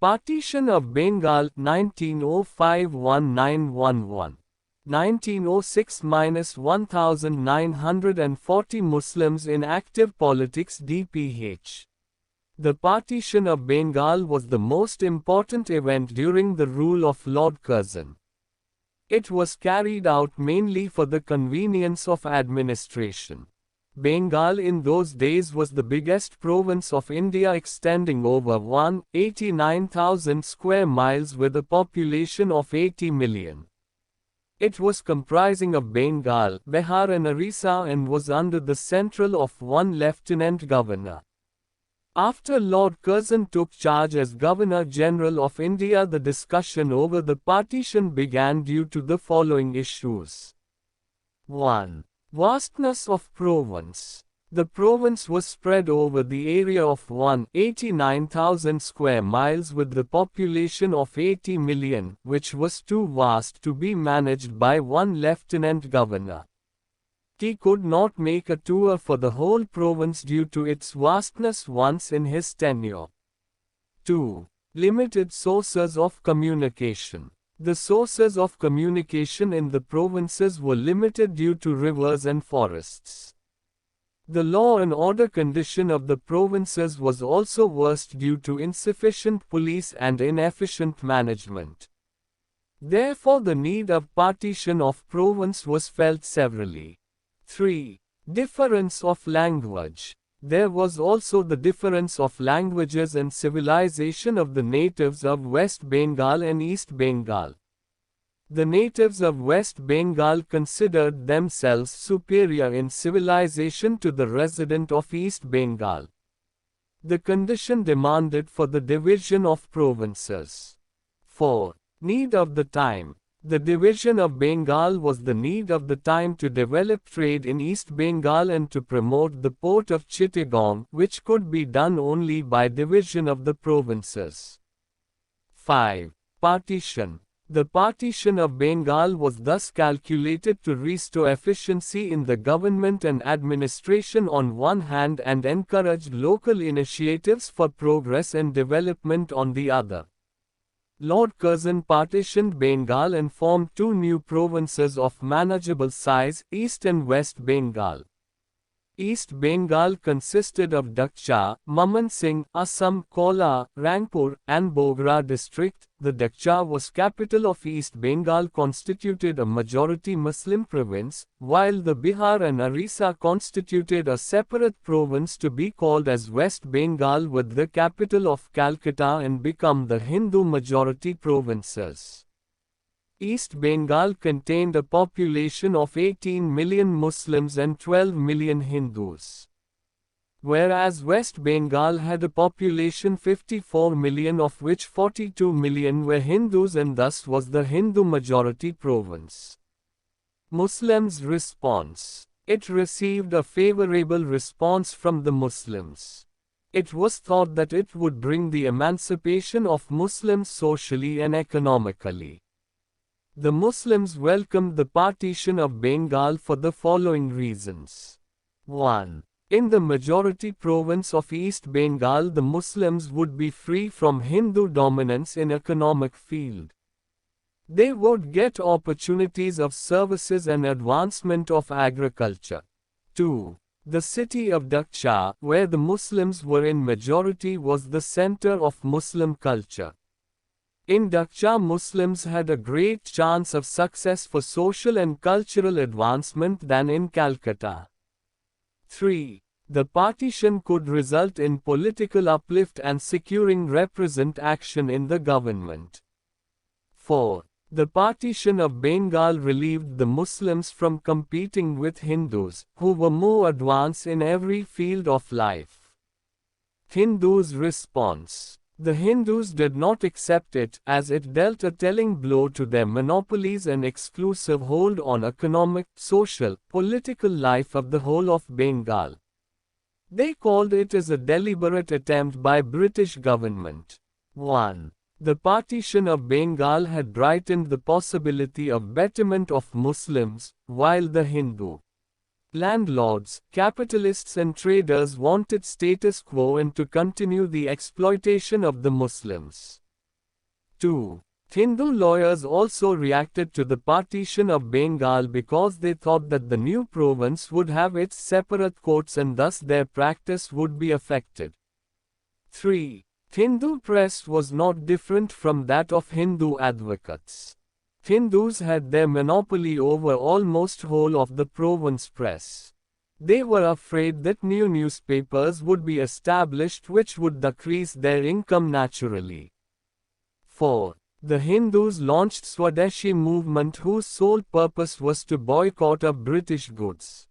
Partition of Bengal 1905-1911. 1906-1940 Muslims in active politics DPH. The Partition of Bengal was the most important event during the rule of Lord Curzon. It was carried out mainly for the convenience of administration. Bengal in those days was the biggest province of India, extending over 189,000 square miles with a population of 80 million. It was comprising of Bengal, Behar and Orissa and was under the central of one lieutenant governor. After Lord Curzon took charge as Governor General of India, the discussion over the partition began due to the following issues. 1. Vastness of Province. The province was spread over the area of 189,000 square miles with the population of 80 million, which was too vast to be managed by one lieutenant governor. He could not make a tour for the whole province due to its vastness once in his tenure. 2. Limited sources of communication. The sources of communication in the provinces were limited due to rivers and forests. The law and order condition of the provinces was also worst due to insufficient police and inefficient management. Therefore, the need of partition of province was felt severally. 3. Difference of language. There was also the difference of languages and civilization of the natives of West Bengal and East Bengal. The natives of West Bengal considered themselves superior in civilization to the resident of East Bengal. The condition demanded for the division of provinces. 4. Need of the time. The division of Bengal was the need of the time to develop trade in East Bengal and to promote the port of Chittagong, which could be done only by division of the provinces. 5. Partition. The partition of Bengal was thus calculated to restore efficiency in the government and administration on one hand and encouraged local initiatives for progress and development on the other. Lord Curzon partitioned Bengal and formed two new provinces of manageable size, East and West Bengal. East Bengal consisted of Dakcha, Mamansingh, Assam, Kola, Rangpur, and Bogra district. The Dakcha was capital of East Bengal, constituted a majority Muslim province, while the Behar and Orissa constituted a separate province to be called as West Bengal with the capital of Calcutta and become the Hindu majority provinces. East Bengal contained a population of 18 million Muslims and 12 million Hindus. Whereas West Bengal had a population 54 million, of which 42 million were Hindus, and thus was the Hindu majority province. Muslims' response. It received a favorable response from the Muslims. It was thought that it would bring the emancipation of Muslims socially and economically. The Muslims welcomed the partition of Bengal for the following reasons. 1. In the majority province of East Bengal, the Muslims would be free from Hindu dominance in economic field. They would get opportunities of services and advancement of agriculture. 2. The city of Dakcha, where the Muslims were in majority, was the center of Muslim culture. In Dakcha, Muslims had a great chance of success for social and cultural advancement than in Calcutta. 3. The partition could result in political uplift and securing represent action in the government. 4. The partition of Bengal relieved the Muslims from competing with Hindus, who were more advanced in every field of life. Hindus' response. The Hindus did not accept it, as it dealt a telling blow to their monopolies and exclusive hold on economic, social, political life of the whole of Bengal. They called it as a deliberate attempt by British government. 1. The partition of Bengal had brightened the possibility of betterment of Muslims, while the Hindu landlords, capitalists and traders wanted status quo and to continue the exploitation of the Muslims. 2. Hindu lawyers also reacted to the partition of Bengal because they thought that the new province would have its separate courts and thus their practice would be affected. 3. Hindu press was not different from that of Hindu advocates. Hindus had their monopoly over almost whole of the province press. They were afraid that new newspapers would be established which would decrease their income naturally. 4. The Hindus launched Swadeshi movement whose sole purpose was to boycott of British goods.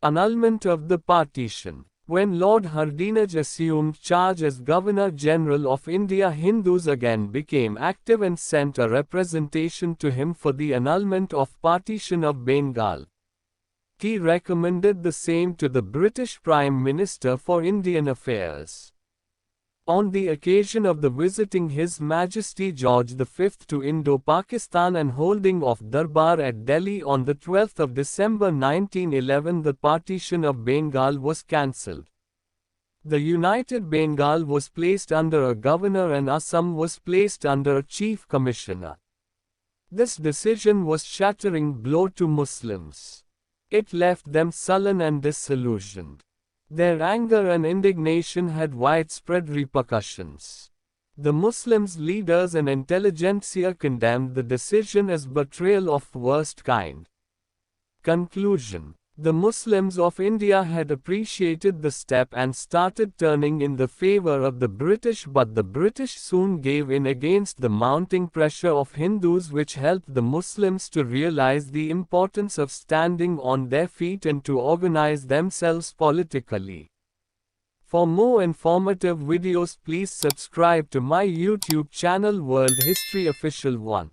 Annulment of the partition. When Lord Curzon assumed charge as Governor-General of India, Hindus again became active and sent a representation to him for the annulment of Partition of Bengal. He recommended the same to the British Prime Minister for Indian Affairs. On the occasion of the visiting His Majesty George V to Indo-Pakistan and holding of Darbar at Delhi on the 12th of December 1911, the partition of Bengal was cancelled. The United Bengal was placed under a governor and Assam was placed under a chief commissioner. This decision was a shattering blow to Muslims. It left them sullen and disillusioned. Their anger and indignation had widespread repercussions. The Muslims' leaders and intelligentsia condemned the decision as betrayal of worst kind. Conclusion. The Muslims of India had appreciated the step and started turning in the favor of the British, but the British soon gave in against the mounting pressure of Hindus, which helped the Muslims to realize the importance of standing on their feet and to organize themselves politically. For more informative videos, please subscribe to my YouTube channel World History Official 1.